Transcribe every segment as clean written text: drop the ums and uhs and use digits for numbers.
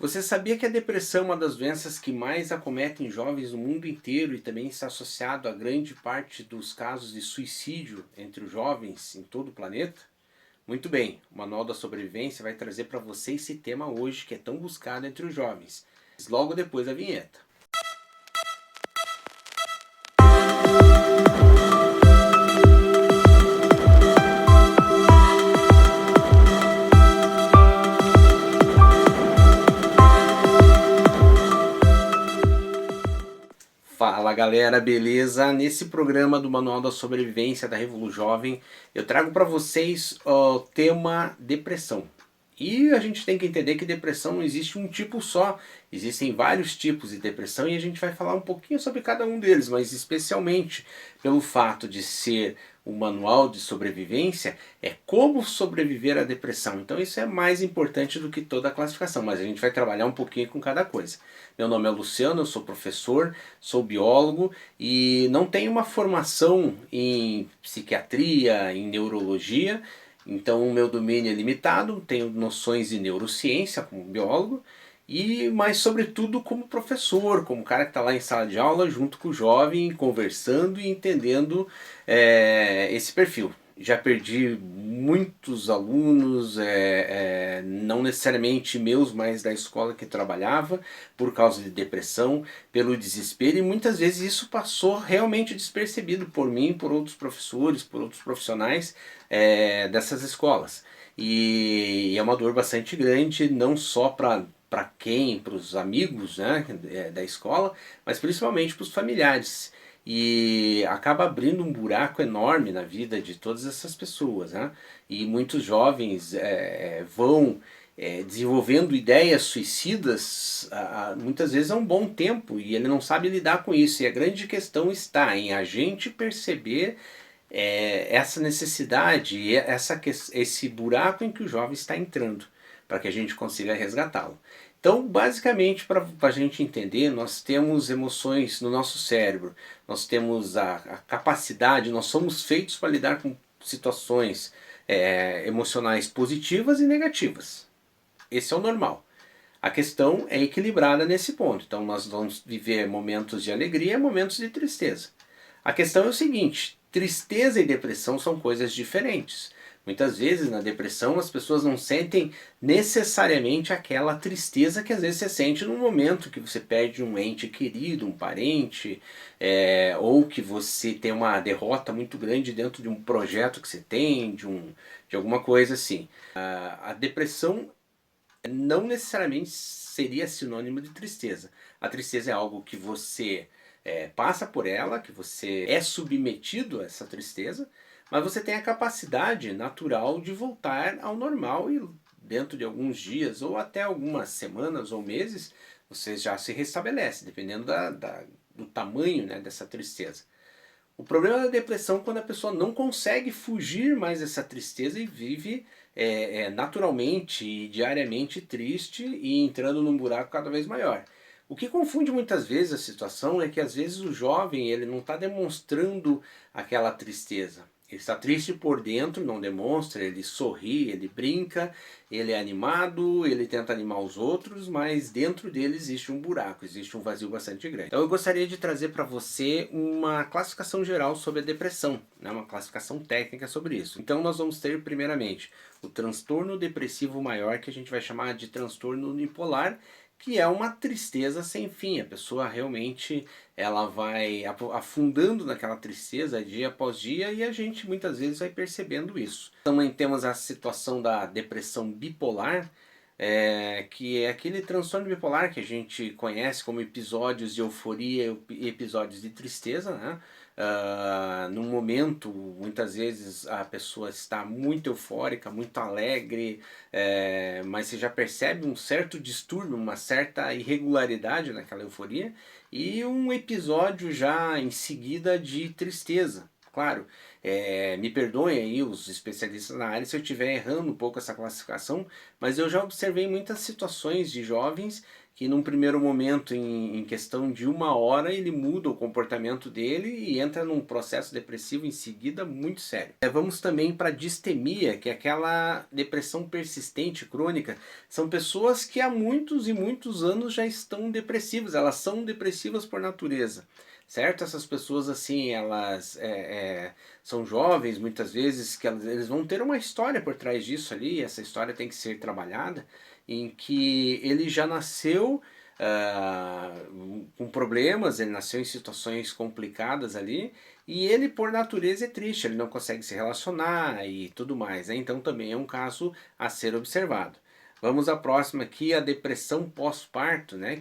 Você sabia que a depressão é uma das doenças que mais acometem jovens no mundo inteiro e também está associado a grande parte dos casos de suicídio entre os jovens em todo o planeta? Muito bem, o Manual da Sobrevivência vai trazer para você esse tema hoje que é tão buscado entre os jovens, logo depois da vinheta. Fala galera, beleza? Nesse programa do Manual da Sobrevivência da Revolu Jovem, eu trago para vocês o tema depressão. E a gente tem que entender que depressão não existe um tipo só, existem vários tipos de depressão e a gente vai falar um pouquinho sobre cada um deles, mas especialmente pelo fato de ser um manual de sobrevivência, é como sobreviver à depressão. Então isso é mais importante do que toda a classificação, mas a gente vai trabalhar um pouquinho com cada coisa. Meu nome é Luciano, eu sou professor, sou biólogo e não tenho uma formação em psiquiatria, em neurologia, então o meu domínio é limitado, tenho noções de neurociência como biólogo, mas sobretudo como professor, como cara que está lá em sala de aula junto com o jovem, conversando e entendendo esse perfil. Já perdi muitos alunos, não necessariamente meus, mas da escola que trabalhava, por causa de depressão, pelo desespero, e muitas vezes isso passou realmente despercebido por mim, por outros professores, por outros profissionais dessas escolas. E é uma dor bastante grande, não só para quem, para os amigos, né, da escola, mas principalmente para os familiares. E acaba abrindo um buraco enorme na vida de todas essas pessoas, né? E muitos jovens vão desenvolvendo ideias suicidas muitas vezes há um bom tempo e ele não sabe lidar com isso. E a grande questão está em a gente perceber essa necessidade, esse buraco em que o jovem está entrando, para que a gente consiga resgatá-lo. Então, basicamente, para a gente entender, nós temos emoções no nosso cérebro, nós temos a capacidade, nós somos feitos para lidar com situações emocionais positivas e negativas. Esse é o normal. A questão é equilibrada nesse ponto. Então nós vamos viver momentos de alegria e momentos de tristeza. A questão é o seguinte, tristeza e depressão são coisas diferentes. Muitas vezes na depressão as pessoas não sentem necessariamente aquela tristeza que às vezes você sente no momento que você perde um ente querido, um parente, ou que você tem uma derrota muito grande dentro de um projeto que você tem, de alguma coisa assim. A depressão não necessariamente seria sinônimo de tristeza. A tristeza é algo que você passa por ela, que você é submetido a essa tristeza, mas você tem a capacidade natural de voltar ao normal e dentro de alguns dias ou até algumas semanas ou meses você já se restabelece, dependendo do tamanho, né, dessa tristeza. O problema da depressão é quando a pessoa não consegue fugir mais dessa tristeza e vive naturalmente e diariamente triste e entrando num buraco cada vez maior. O que confunde muitas vezes a situação é que às vezes o jovem ele não está demonstrando aquela tristeza. Ele está triste por dentro, não demonstra, ele sorri, ele brinca, ele é animado, ele tenta animar os outros, mas dentro dele existe um buraco, existe um vazio bastante grande. Então eu gostaria de trazer para você uma classificação geral sobre a depressão, né? Uma classificação técnica sobre isso. Então nós vamos ter primeiramente o transtorno depressivo maior, que a gente vai chamar de transtorno unipolar, que é uma tristeza sem fim. A pessoa realmente ela vai afundando naquela tristeza dia após dia e a gente muitas vezes vai percebendo isso. Também temos a situação da depressão bipolar, que é aquele transtorno bipolar que a gente conhece como episódios de euforia e episódios de tristeza, né? Num momento, muitas vezes a pessoa está muito eufórica, muito alegre, mas você já percebe um certo distúrbio, uma certa irregularidade naquela euforia e um episódio já em seguida de tristeza. Claro, me perdoem aí os especialistas na área se eu estiver errando um pouco essa classificação, mas eu já observei muitas situações de jovens que num primeiro momento, em questão de uma hora, ele muda o comportamento dele e entra num processo depressivo em seguida muito sério. Vamos também para a distemia, que é aquela depressão persistente, crônica. São pessoas que há muitos e muitos anos já estão depressivas, elas são depressivas por natureza. Certo? Essas pessoas assim, elas são jovens muitas vezes, que eles vão ter uma história por trás disso ali, essa história tem que ser trabalhada, em que ele já nasceu com problemas, ele nasceu em situações complicadas ali, e ele por natureza é triste, ele não consegue se relacionar e tudo mais, né? Então também é um caso a ser observado. Vamos à próxima aqui, a depressão pós-parto, né?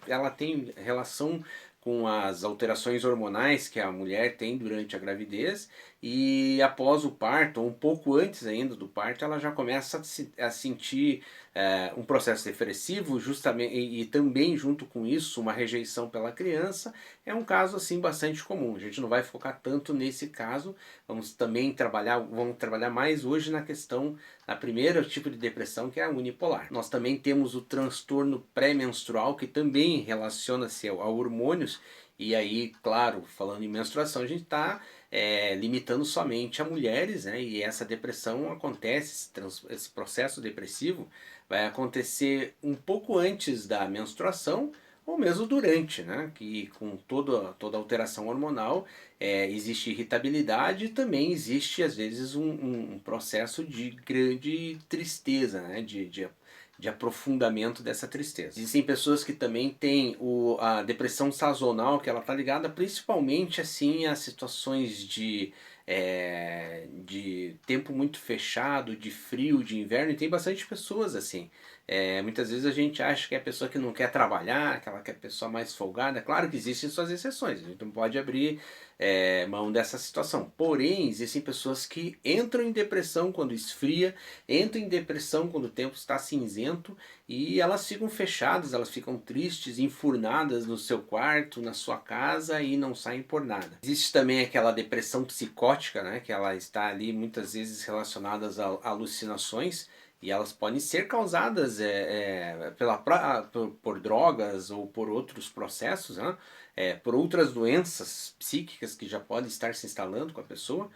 Ela tem relação com as alterações hormonais que a mulher tem durante a gravidez, e após o parto, ou um pouco antes ainda do parto, ela já começa a sentir um processo depressivo, justamente, e também junto com isso uma rejeição pela criança. É um caso assim bastante comum. A gente não vai focar tanto nesse caso, vamos trabalhar mais hoje na questão, na primeira tipo de depressão, que é a unipolar. Nós também temos o transtorno pré-menstrual, que também relaciona-se a hormônios, e aí, claro, falando em menstruação, a gente está limitando somente a mulheres, né? E essa depressão acontece, esse processo depressivo vai acontecer um pouco antes da menstruação ou mesmo durante, né? Que com toda alteração hormonal existe irritabilidade, e também existe às vezes um processo de grande tristeza, né? De aprofundamento dessa tristeza. Existem pessoas que também têm a depressão sazonal, que ela está ligada principalmente assim a situações de tempo muito fechado, de frio, de inverno, e tem bastante pessoas assim. Muitas vezes a gente acha que é a pessoa que não quer trabalhar, aquela que é a pessoa mais folgada. Claro que existem suas exceções, a gente não pode abrir mão dessa situação. Porém, existem pessoas que entram em depressão quando esfria, entram em depressão quando o tempo está cinzento, e elas ficam fechadas, elas ficam tristes, enfurnadas no seu quarto, na sua casa, e não saem por nada. Existe também aquela depressão psicótica, né, que ela está ali muitas vezes relacionada a alucinações, e elas podem ser causadas por drogas ou por outros processos, né? Por outras doenças psíquicas que já podem estar se instalando com a pessoa.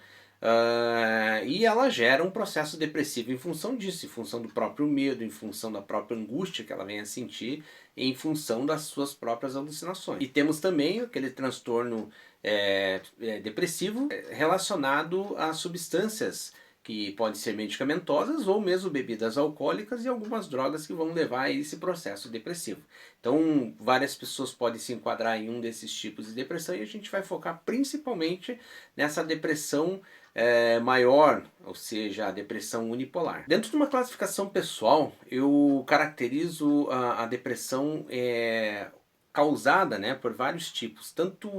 E ela gera um processo depressivo em função disso, em função do próprio medo, em função da própria angústia que ela vem a sentir, em função das suas próprias alucinações. E temos também aquele transtorno depressivo relacionado a substâncias que podem ser medicamentosas ou mesmo bebidas alcoólicas e algumas drogas que vão levar a esse processo depressivo. Então, várias pessoas podem se enquadrar em um desses tipos de depressão, e a gente vai focar principalmente nessa depressão maior, ou seja, a depressão unipolar. Dentro de uma classificação pessoal, eu caracterizo a depressão causada, né, por vários tipos, tanto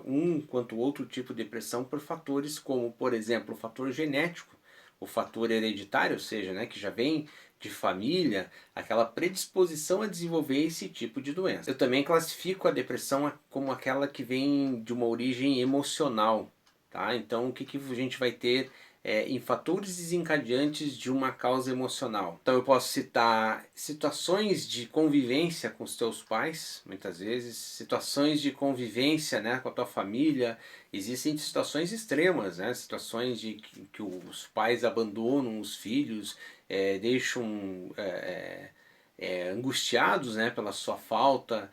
um quanto outro tipo de depressão, por fatores como, por exemplo, o fator genético, o fator hereditário, ou seja, né, que já vem de família, aquela predisposição a desenvolver esse tipo de doença. Eu também classifico a depressão como aquela que vem de uma origem emocional, tá? Então o que a gente vai ter em fatores desencadeantes de uma causa emocional. Então eu posso citar situações de convivência com os teus pais, muitas vezes, situações de convivência, né, com a tua família. Existem situações extremas, né, situações de que os pais abandonam os filhos, deixam angustiados, né, pela sua falta.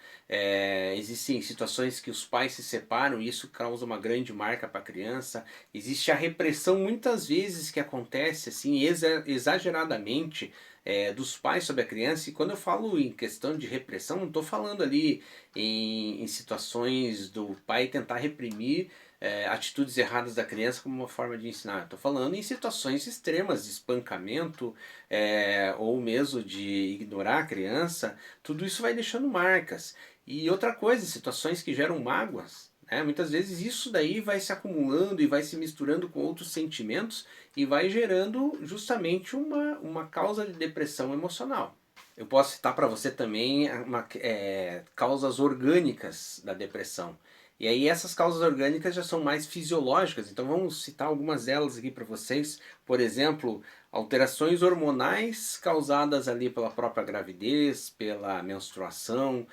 Existem situações que os pais se separam e isso causa uma grande marca para a criança. Existe a repressão muitas vezes que acontece assim exageradamente dos pais sobre a criança. E quando eu falo em questão de repressão, não estou falando ali em situações do pai tentar reprimir atitudes erradas da criança como uma forma de ensinar. Estou falando em situações extremas de espancamento, ou mesmo de ignorar a criança. Tudo isso vai deixando marcas. E outra coisa, situações que geram mágoas, né? Muitas vezes isso daí vai se acumulando e vai se misturando com outros sentimentos e vai gerando justamente uma causa de depressão emocional. Eu posso citar para você também causas orgânicas da depressão. E aí essas causas orgânicas já são mais fisiológicas, então vamos citar algumas delas aqui para vocês. Por exemplo, alterações hormonais causadas ali pela própria gravidez, pela menstruação,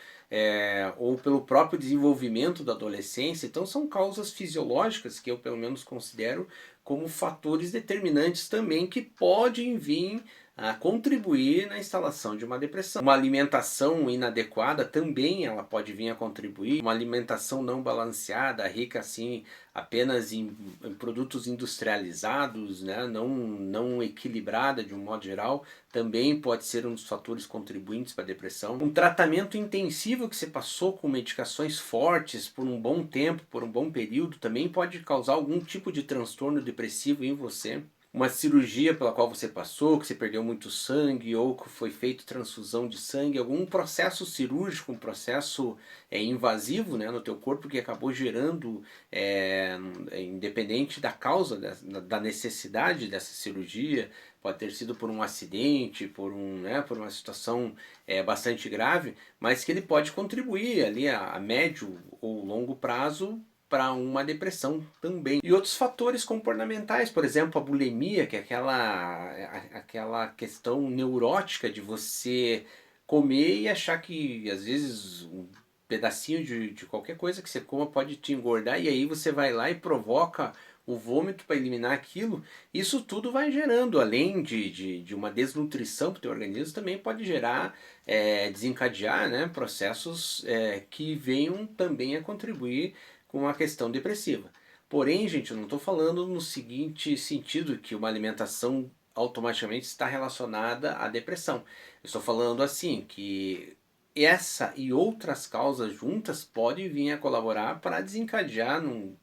ou pelo próprio desenvolvimento da adolescência. Então são causas fisiológicas que eu pelo menos considero como fatores determinantes também que podem vir a contribuir na instalação de uma depressão. Uma alimentação inadequada também ela pode vir a contribuir. Uma alimentação não balanceada, rica assim apenas em produtos industrializados, né, não equilibrada de um modo geral, também pode ser um dos fatores contribuintes para a depressão. Um tratamento intensivo que você passou com medicações fortes por um bom tempo, por um bom período, também pode causar algum tipo de transtorno depressivo em você. Uma cirurgia pela qual você passou, que você perdeu muito sangue ou que foi feito transfusão de sangue, algum processo cirúrgico, um processo invasivo, né, no teu corpo que acabou gerando, independente da causa, da necessidade dessa cirurgia, pode ter sido por um acidente, por uma situação bastante grave, mas que ele pode contribuir ali a médio ou longo prazo para uma depressão também. E outros fatores comportamentais, por exemplo, a bulimia, que é aquela questão neurótica de você comer e achar que às vezes um pedacinho de qualquer coisa que você coma pode te engordar, e aí você vai lá e provoca o vômito para eliminar aquilo. Isso tudo vai gerando, além de uma desnutrição para o teu organismo, também pode gerar, desencadear, né, processos que venham também a contribuir com a questão depressiva. Porém, gente, eu não estou falando no seguinte sentido, que uma alimentação automaticamente está relacionada à depressão. Eu estou falando assim, que essa e outras causas juntas podem vir a colaborar para desencadear num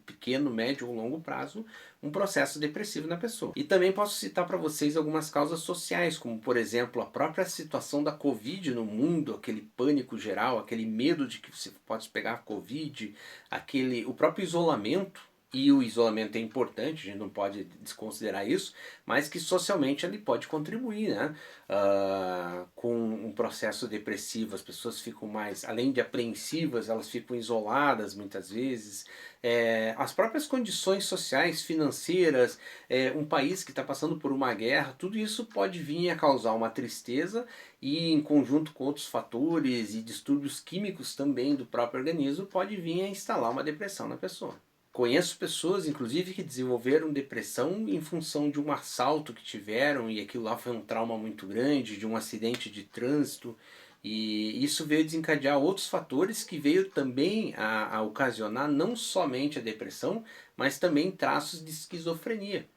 pequeno, médio ou longo prazo um processo depressivo na pessoa. E também posso citar para vocês algumas causas sociais, como por exemplo a própria situação da Covid no mundo, aquele pânico geral, aquele medo de que você pode pegar a Covid, o próprio isolamento. E o isolamento é importante, a gente não pode desconsiderar isso, mas que socialmente ele pode contribuir, né? Com um processo depressivo. As pessoas ficam mais, além de apreensivas, elas ficam isoladas muitas vezes. As próprias condições sociais, financeiras, um país que está passando por uma guerra, tudo isso pode vir a causar uma tristeza e, em conjunto com outros fatores e distúrbios químicos também do próprio organismo, pode vir a instalar uma depressão na pessoa. Conheço pessoas, inclusive, que desenvolveram depressão em função de um assalto que tiveram e aquilo lá foi um trauma muito grande, de um acidente de trânsito, e isso veio desencadear outros fatores que veio também a ocasionar não somente a depressão, mas também traços de esquizofrenia.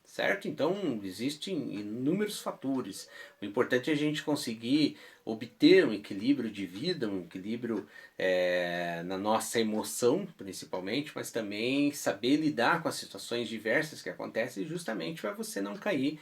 Certo? Então existem inúmeros fatores. O importante é a gente conseguir obter um equilíbrio de vida, um equilíbrio na nossa emoção, principalmente, mas também saber lidar com as situações diversas que acontecem, justamente para você não cair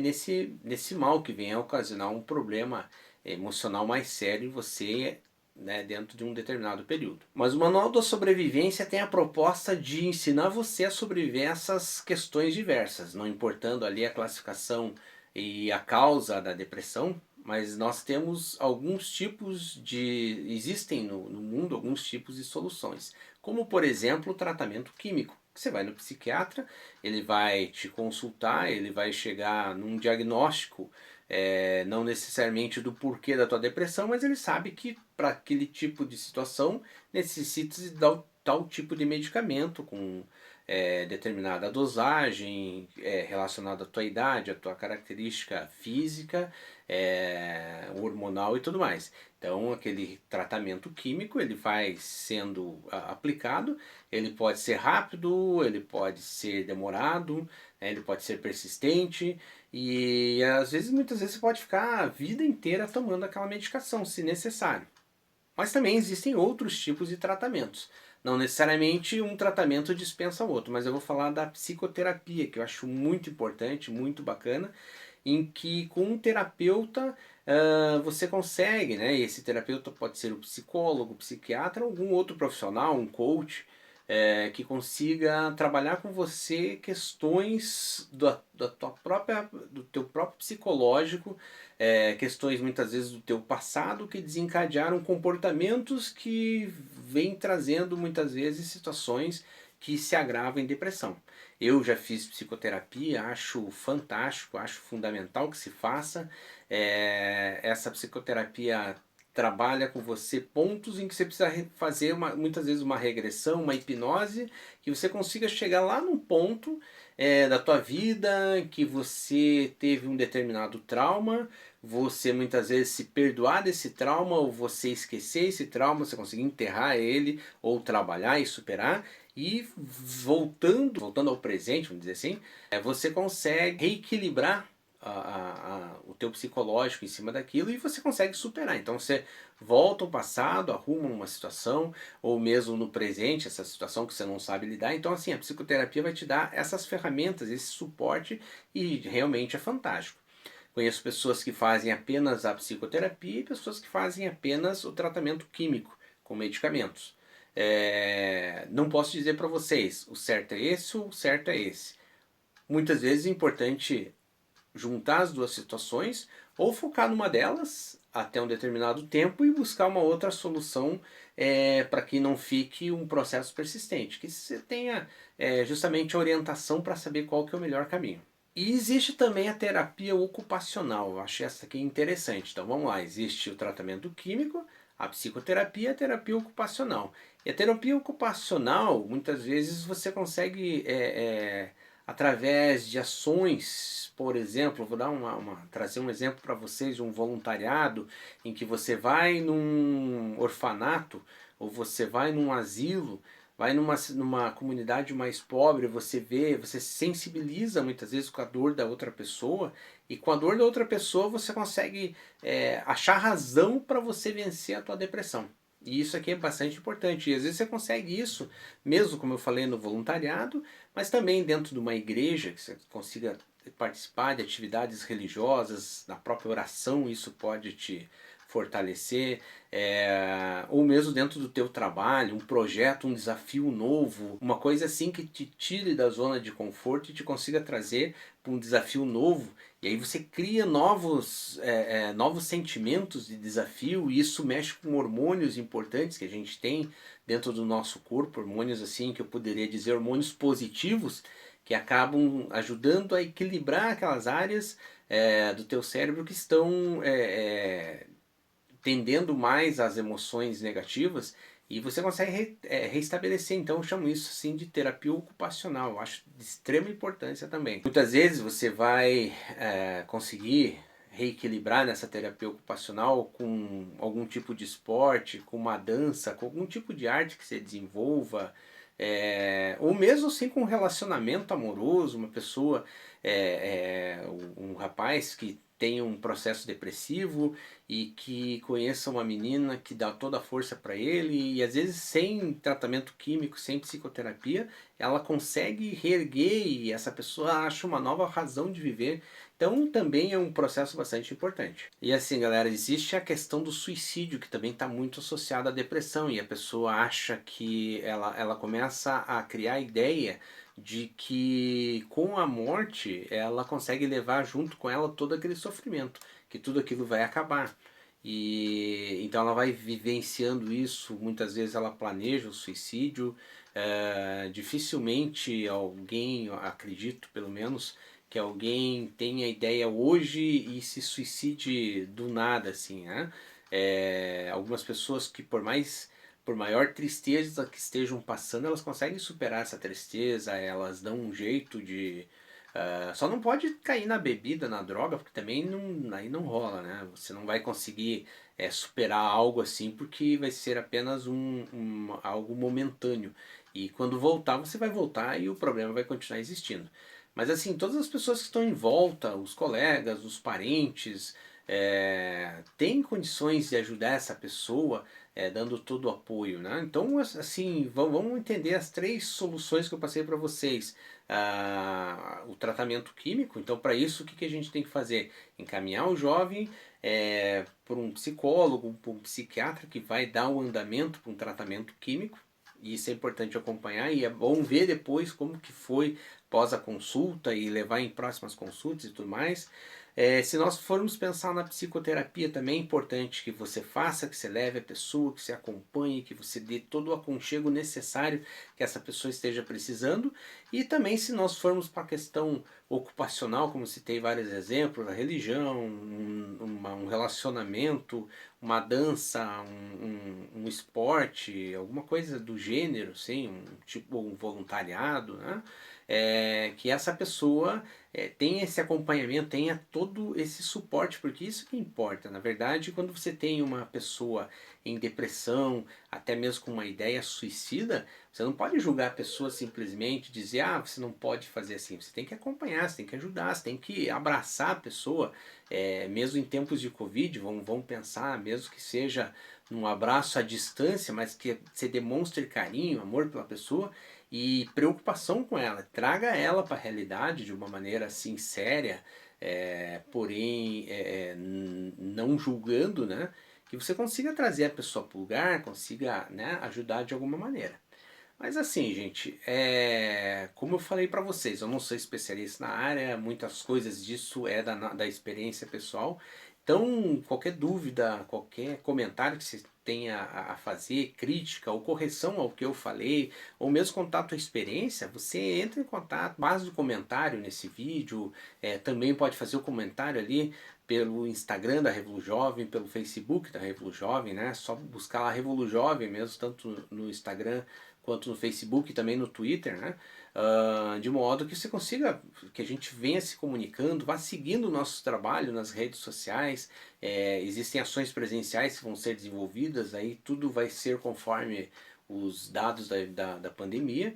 nesse mal que vem a ocasionar um problema emocional mais sério em você, né, dentro de um determinado período. Mas o Manual da Sobrevivência tem a proposta de ensinar você a sobreviver a essas questões diversas, não importando ali a classificação e a causa da depressão, mas nós temos alguns tipos de... existem no mundo alguns tipos de soluções, como por exemplo o tratamento químico. Você vai no psiquiatra, ele vai te consultar, ele vai chegar num diagnóstico, não necessariamente do porquê da tua depressão, mas ele sabe que para aquele tipo de situação necessita de dar tal tipo de medicamento com determinada dosagem, relacionada à tua idade, à tua característica física, hormonal e tudo mais. Então aquele tratamento químico ele vai sendo aplicado, ele pode ser rápido, ele pode ser demorado, ele pode ser persistente e às vezes, muitas vezes você pode ficar a vida inteira tomando aquela medicação, se necessário. Mas também existem outros tipos de tratamentos. Não necessariamente um tratamento dispensa o outro, mas eu vou falar da psicoterapia, que eu acho muito importante, muito bacana, em que com um terapeuta você consegue, né? E esse terapeuta pode ser o psicólogo, o psiquiatra, algum outro profissional, um coach, que consiga trabalhar com você questões do teu próprio psicológico, questões muitas vezes do teu passado que desencadearam comportamentos que vêm trazendo muitas vezes situações que se agravam em depressão. Eu já fiz psicoterapia, acho fantástico, acho fundamental que se faça. Essa psicoterapia trabalha com você pontos em que você precisa fazer muitas vezes uma regressão, uma hipnose, que você consiga chegar lá num ponto da tua vida que você teve um determinado trauma, você muitas vezes se perdoar desse trauma ou você esquecer esse trauma, você conseguir enterrar ele ou trabalhar e superar. E voltando ao presente, vamos dizer assim, você consegue reequilibrar o teu psicológico em cima daquilo e você consegue superar. Então você volta ao passado, arruma uma situação, ou mesmo no presente, essa situação que você não sabe lidar. Então assim, a psicoterapia vai te dar essas ferramentas, esse suporte e realmente é fantástico. Conheço pessoas que fazem apenas a psicoterapia e pessoas que fazem apenas o tratamento químico com medicamentos. Não posso dizer para vocês o certo é esse ou o certo é esse. Muitas vezes é importante juntar as duas situações ou focar numa delas até um determinado tempo e buscar uma outra solução para que não fique um processo persistente, que você tenha justamente a orientação para saber qual que é o melhor caminho. E existe também a terapia ocupacional, eu achei essa aqui interessante. Então vamos lá, existe o tratamento químico, a psicoterapia e a terapia ocupacional. E a terapia ocupacional, muitas vezes você consegue, através de ações, por exemplo, vou dar trazer um exemplo para vocês de um voluntariado em que você vai num orfanato ou você vai num asilo, vai numa comunidade mais pobre, você vê, você se sensibiliza muitas vezes com a dor da outra pessoa e com a dor da outra pessoa você consegue achar razão para você vencer a tua depressão. E isso aqui é bastante importante. E às vezes você consegue isso, mesmo como eu falei, no voluntariado, mas também dentro de uma igreja, que você consiga participar de atividades religiosas, na própria oração, isso pode te fortalecer, ou mesmo dentro do teu trabalho, um projeto, um desafio novo, uma coisa assim que te tire da zona de conforto e te consiga trazer para um desafio novo. E aí você cria novos sentimentos de desafio e isso mexe com hormônios importantes que a gente tem dentro do nosso corpo, hormônios assim que eu poderia dizer hormônios positivos que acabam ajudando a equilibrar aquelas áreas do teu cérebro que estão tendendo mais às emoções negativas e você consegue reestabelecer. Então eu chamo isso assim de terapia ocupacional. Eu acho de extrema importância também. Muitas vezes você vai conseguir reequilibrar nessa terapia ocupacional com algum tipo de esporte, com uma dança, com algum tipo de arte que você desenvolva, ou mesmo assim com um relacionamento amoroso, uma pessoa, um rapaz que tem um processo depressivo e que conheça uma menina que dá toda a força para ele e às vezes sem tratamento químico, sem psicoterapia, ela consegue reerguer e essa pessoa acha uma nova razão de viver. Então também é um processo bastante importante. E assim, galera, existe a questão do suicídio que também está muito associada à depressão e a pessoa acha que ela começa a criar a ideia de que com a morte ela consegue levar junto com ela todo aquele sofrimento, que tudo aquilo vai acabar. E então ela vai vivenciando isso, muitas vezes ela planeja o suicídio, dificilmente alguém, acredito pelo menos, que alguém tenha ideia hoje e se suicide do nada, assim, né? Algumas pessoas que por maior tristeza que estejam passando, elas conseguem superar essa tristeza, elas dão um jeito de só não pode cair na bebida, na droga, porque também aí não rola, né? Você não vai conseguir superar algo assim porque vai ser apenas algo momentâneo. E quando voltar, você vai voltar e o problema vai continuar existindo. Mas assim, todas as pessoas que estão em volta, os colegas, os parentes, têm condições de ajudar essa pessoa dando todo o apoio, né? Então, assim, vamos entender as três soluções que eu passei para vocês. O tratamento químico, então para isso o que a gente tem que fazer? Encaminhar o jovem por um psicólogo, por um psiquiatra que vai dar o andamento para um tratamento químico E isso é importante acompanhar e é bom ver depois como que foi pós a consulta e levar em próximas consultas e tudo mais. Se nós formos pensar na psicoterapia, também é importante que você faça, que você leve a pessoa, que você acompanhe, que você dê todo o aconchego necessário que essa pessoa esteja precisando. E também, se nós formos para a questão ocupacional, como citei vários exemplos, a religião, um relacionamento, uma dança, um esporte, alguma coisa do gênero, sim, tipo um voluntariado, né? Que essa pessoa tenha esse acompanhamento, tenha todo esse suporte, porque isso que importa. Na verdade, quando você tem uma pessoa em depressão, até mesmo com uma ideia suicida, você não pode julgar a pessoa simplesmente, dizer, ah, você não pode fazer assim. Você tem que acompanhar, você tem que ajudar, você tem que abraçar a pessoa, mesmo em tempos de Covid, vamos pensar, mesmo que seja num abraço à distância, mas que você demonstre carinho, amor pela pessoa e preocupação com ela. Traga ela para a realidade de uma maneira assim séria, porém não julgando, né? Que você consiga trazer a pessoa para o lugar, consiga, né, ajudar de alguma maneira. Mas assim, gente, como eu falei para vocês, eu não sou especialista na área, muitas coisas disso é da experiência pessoal. Então, qualquer dúvida, qualquer comentário que você tenha a fazer, crítica ou correção ao que eu falei, ou mesmo contato à experiência, você entra em contato, base o comentário nesse vídeo, também pode fazer o comentário ali pelo Instagram da Revolu Jovem, pelo Facebook da Revolu Jovem, né? Só buscar lá Revolu Jovem mesmo, tanto no Instagram quanto no Facebook e também no Twitter, né? De modo que você consiga, que a gente venha se comunicando, vá seguindo o nosso trabalho nas redes sociais. Existem ações presenciais que vão ser desenvolvidas, aí tudo vai ser conforme os dados da pandemia,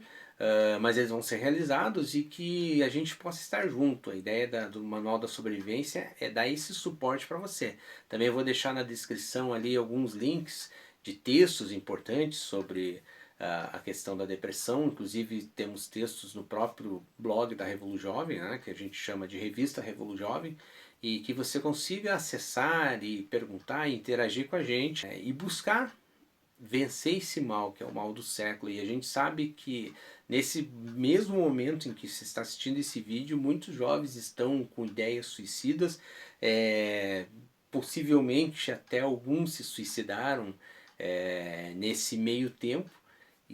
mas eles vão ser realizados e que a gente possa estar junto. A ideia do Manual da Sobrevivência é dar esse suporte para você. Também eu vou deixar na descrição ali alguns links de textos importantes sobre a questão da depressão. Inclusive temos textos no próprio blog da Revolu Jovem, né, que a gente chama de Revista Revolu Jovem, e que você consiga acessar e perguntar e interagir com a gente, e buscar vencer esse mal, que é o mal do século. E a gente sabe que nesse mesmo momento em que você está assistindo esse vídeo, muitos jovens estão com ideias suicidas, possivelmente até alguns se suicidaram nesse meio tempo,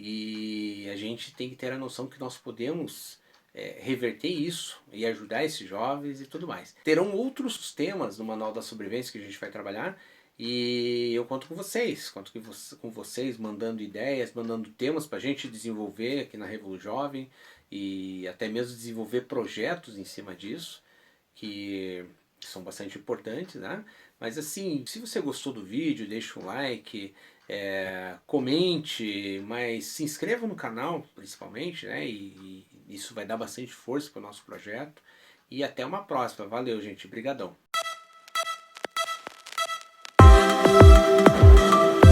e a gente tem que ter a noção que nós podemos reverter isso e ajudar esses jovens e tudo mais. Terão outros temas no Manual da Sobrevivência que a gente vai trabalhar, e eu conto com vocês mandando ideias, mandando temas para a gente desenvolver aqui na Revolu Jovem e até mesmo desenvolver projetos em cima disso, que são bastante importantes, né? Mas assim, se você gostou do vídeo, deixa um like, comente, mas se inscreva no canal principalmente, né? E isso vai dar bastante força para o nosso projeto. E até uma próxima. Valeu, gente. Brigadão.